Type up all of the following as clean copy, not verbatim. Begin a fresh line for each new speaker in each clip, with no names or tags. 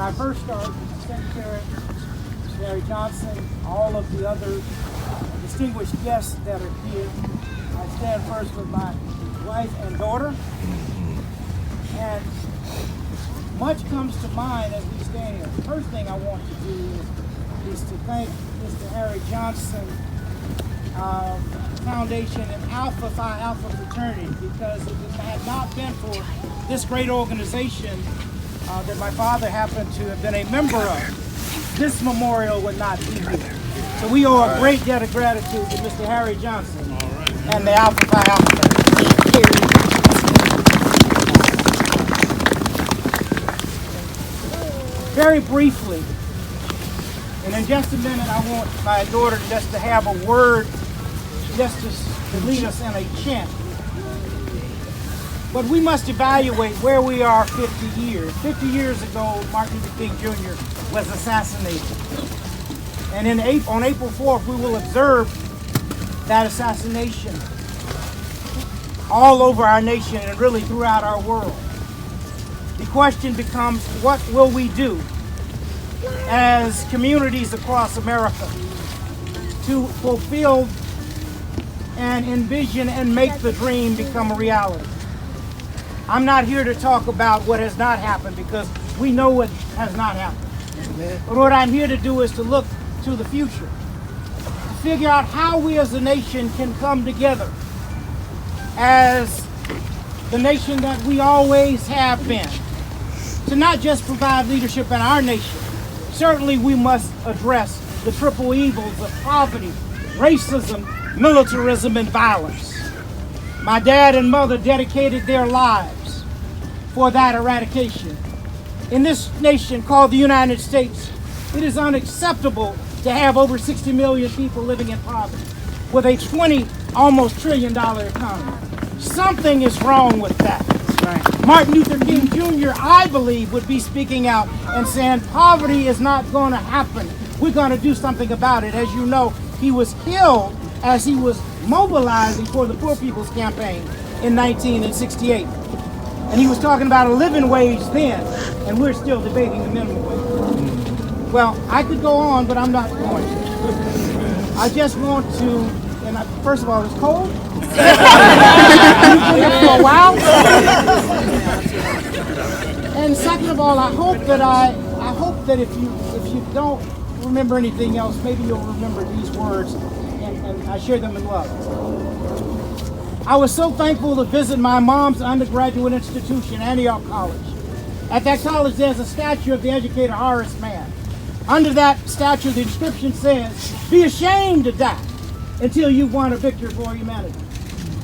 I first start with Secretary Harry Johnson, all of the other distinguished guests that are here. I stand first with my wife and daughter. And much comes to mind as we stand here. The first thing I want to do is to thank Mr. Harry Johnson Foundation and Alpha Phi Alpha fraternity, because if it had not been for this great organization that my father happened to have been a member of, this memorial would not be here. So we owe a great debt of gratitude to Mr. Harry Johnson and the Alpha Phi Alpha fraternity. Very briefly, and in just a minute I want my daughter just to have a word just to lead us in a chant. But we must evaluate where we are 50 years. 50 years ago, Martin Luther King Jr. was assassinated. And on April 4th, we will observe that assassination all over our nation and really throughout our world. The question becomes, what will we do as communities across America to fulfill and envision and make the dream become a reality? I'm not here to talk about what has not happened, because we know what has not happened. But what I'm here to do is to look to the future, to figure out how we as a nation can come together as the nation that we always have been, to not just provide leadership in our nation. Certainly we must address the triple evils of poverty, racism, militarism, and violence. My dad and mother dedicated their lives for that eradication. In this nation called the United States, it is unacceptable to have over 60 million people living in poverty with a almost $20 trillion economy. Something is wrong with that. Right. Martin Luther King Jr., I believe, would be speaking out and saying poverty is not going to happen. We're going to do something about it. As you know, he was killed as he was mobilizing for the Poor People's Campaign in 1968. And he was talking about a living wage then, and we're still debating the minimum wage. Well, I could go on, but I'm not going to. I just want to, and first of all, it's cold. You've been here for a while. And second of all, I hope that if you don't remember anything else, maybe you'll remember these words, and I share them in love. I was so thankful to visit my mom's undergraduate institution, Antioch College. At that college, there's a statue of the educator Horace Mann. Under that statue, the inscription says, "Be ashamed to die until you've won a victory for humanity."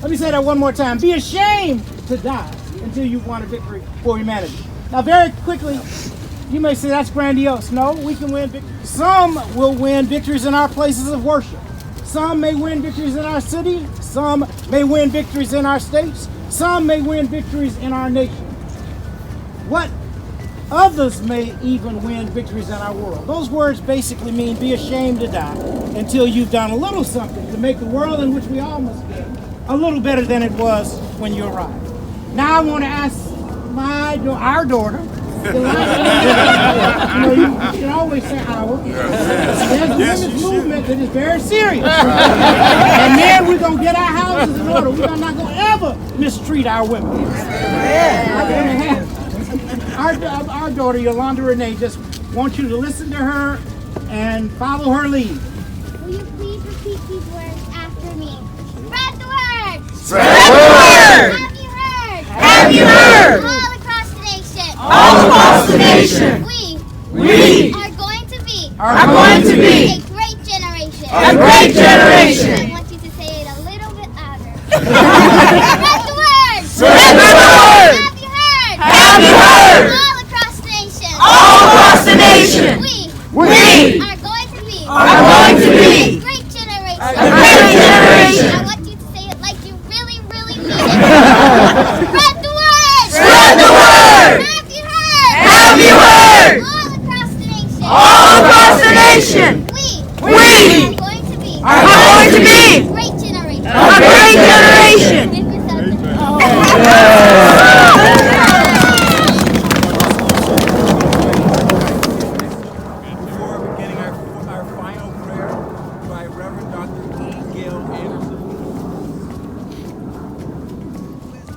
Let me say that one more time. Be ashamed to die until you've won a victory for humanity. Now, very quickly, you may say that's grandiose. No, we can win victories. Some will win victories in our places of worship. Some may win victories in our city. Some may win victories in our states. Some may win victories in our nation. What others may even win victories in our world. Those words basically mean be ashamed to die until you've done a little something to make the world in which we all must live a little better than it was when you arrived. Now I want to ask our daughter. You can always say our. There's a women's movement that is very serious. And then we're going to get our houses in order. We're not going to ever mistreat our women. Our daughter, Yolanda Renee, just wants you to listen to her and follow her lead.
Will you please repeat these words after me? Spread the word!
Spread the word!
Have you heard?
Have you heard?
All across the nation.
All across the nation.
We are going to be a great generation.
A great generation.
I want you to say it a little bit louder. Spread the word!
Spread the word!
Have you heard?
Have you heard?
All across the nation.
All across the nation.
We are going to be a great generation.
A great generation.
I want you to say it like you really, really mean it. Spread the word!
Spread the word!
Have you heard?
Have you heard?
All across the nation.
All across the nation.
We are going to be
a
great generation.
A great generation.
Give yourself a
Before beginning our final prayer by Reverend Dr. E. Gail Anderson.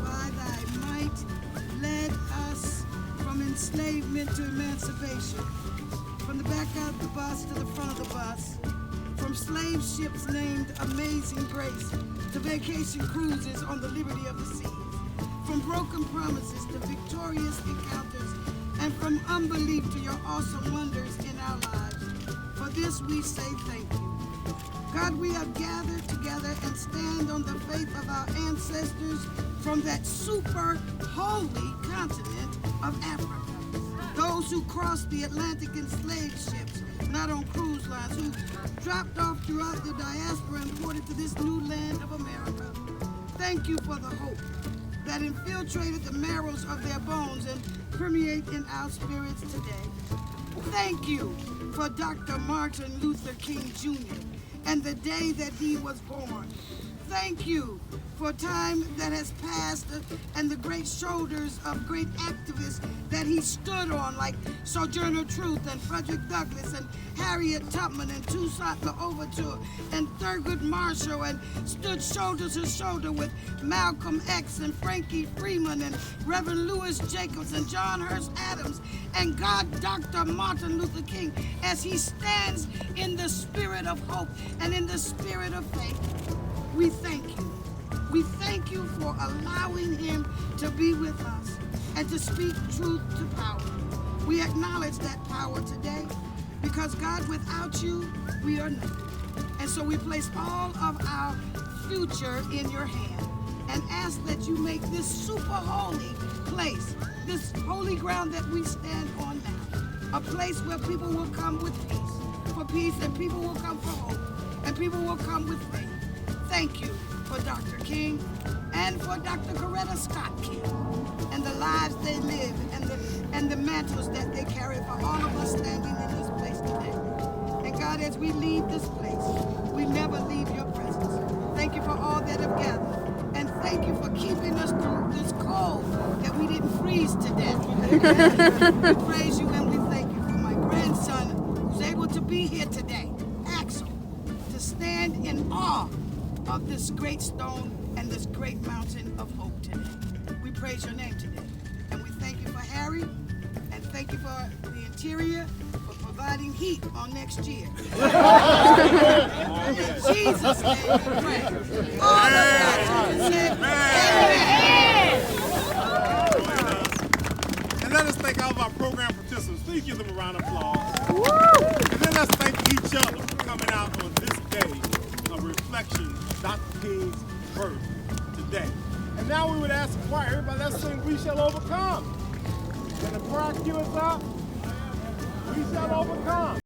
By thy might led us from enslavement to emancipation, from the back of the bus to the front of the bus, from slave ships named Amazing Grace to vacation cruises on the liberty of the seas, from broken promises to victorious encounters, and from unbelief to your awesome wonders in our lives. For this we say thank you. God, we have gathered together and stand on the faith of our ancestors from that super holy continent of Africa. Those who crossed the Atlantic in slave ships, not on cruise lines, who dropped off throughout the diaspora and ported to this new land of America. Thank you for the hope that infiltrated the marrows of their bones and permeate in our spirits today. Thank you for Dr. Martin Luther King Jr. and the day that he was born. Thank you for time that has passed and the great shoulders of great activists that he stood on, like Sojourner Truth and Frederick Douglass and Harriet Tubman and Toussaint L'Ouverture and Thurgood Marshall, and stood shoulder to shoulder with Malcolm X and Frankie Freeman and Reverend Louis Jacobs and John Hurst Adams and God Dr. Martin Luther King as he stands in the spirit of hope and in the spirit of faith. We thank you. We thank you for allowing him to be with us and to speak truth to power. We acknowledge that power today because, God, without you, we are nothing. And so we place all of our future in your hand and ask that you make this super holy place, this holy ground that we stand on now, a place where people will come with peace, and people will come for hope, and people will come with faith. Thank you for Dr. King and for Dr. Coretta Scott King and the lives they live and the mantles that they carry for all of us standing in this place today. And God, as we leave this place, we never leave your presence. Thank you for all that have gathered. And thank you for keeping us through this cold that we didn't freeze to death. We praise you and we thank you for my grandson who's able to be here today, Axel, to stand in awe of this great stone and this great mountain of hope today. We praise your name today. And we thank you for Harry, and thank you for the interior, for providing heat on next year. In Jesus' name we pray. All of God's children said, amen.
And let us thank all of our program participants. Please give them a round of applause. And then let's thank each other for coming out on this day of reflection of Dr. King's birth today. And now we would ask the choir, everybody, let's sing We Shall Overcome. When the choir cue us up, we shall overcome.